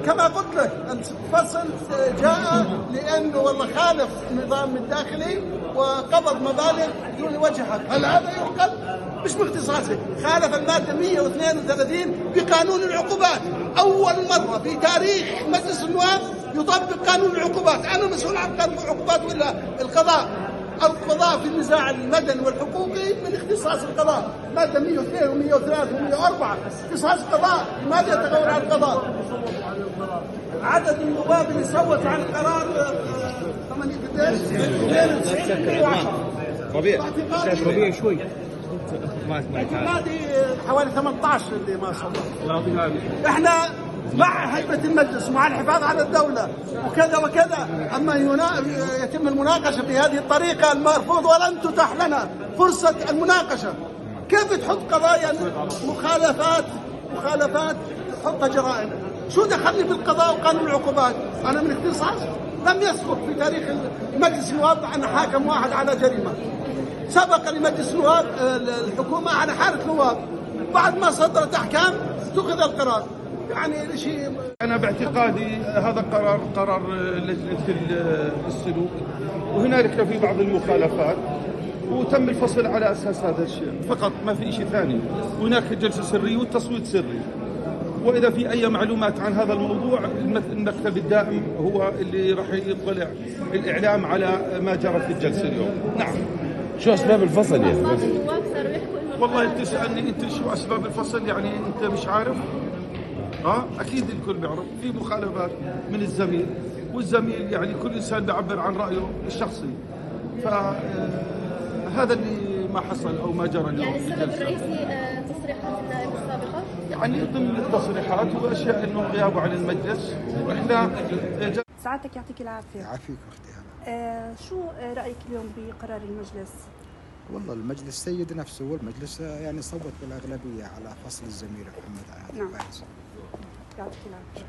كما قلت لك الفصل جاء لأنه والله خالف النظام الداخلي وقبض مبالغ دون وجه حق. هل هذا يعقل؟ مش باختصاصه. خالف المادة 132 بقانون العقوبات. أول مرة في تاريخ مجلس النواب يطبق قانون العقوبات. أنا مسؤول عن قانون العقوبات ولا القضاء؟ القضاء في النزاع المدني والحقوقي من اختصاص القضاء. مادة 102 و103 و104 اختصاص القضاء. لماذا يتغول على القضاء؟ عدد النواب اللي صوتوا عن القرار 8 قديش؟ 92 ربيع شوي اعتقادي حوالي 18 اللي ما صوتوا. احنا مع هيبة المجلس ومع الحفاظ على الدولة وكذا وكذا، أما يتم المناقشة بهذه الطريقة المرفوض ولن تتاح لنا فرصة المناقشة. كيف تحط قضايا مخالفات تحطها جرائم؟ شو دخلني بالقضاء وقانون العقوبات؟ أنا من اختصاص لم يسبق في تاريخ مجلس النواب أن حاكم واحد على جريمة. سبق لمجلس النواب الحكومة على حالة نواب، بعد ما صدرت أحكام اتخذ القرار. يعني شيء أنا باعتقادي هذا قرار لجنة السلوك، وهنالك في بعض المخالفات وتم الفصل على أساس هذا الشيء فقط، ما في شيء ثاني. وهناك جلسة سرية والتصويت سري، وإذا في أي معلومات عن هذا الموضوع المكتب الدائم هو اللي راح يطلع الإعلام على ما جرى في الجلسة اليوم. نعم. شو أسباب الفصل يعني؟ والله أنت تسألني أنت شو أسباب الفصل، يعني أنت مش عارف؟ أكيد الكل بيعرف في مخالفات من الزميل، والزميل يعني كل إنسان بيعبر عن رأيه الشخصي، فهذا اللي ما حصل أو ما جرى اليوم. يعني السبب الرئيسي تصريحات النائب السابقة؟ يعني ضمن التصريحات وأشياء إنه غيابه عن المجلس. وإحنا سعادتك يعطيك العافية. يعافيك أختي. شو رأيك اليوم بقرار المجلس؟ والله المجلس سيد نفسه، والمجلس يعني صوت بالأغلبية على فصل الزميل محمد عادل. نعم. يعطيك العافية.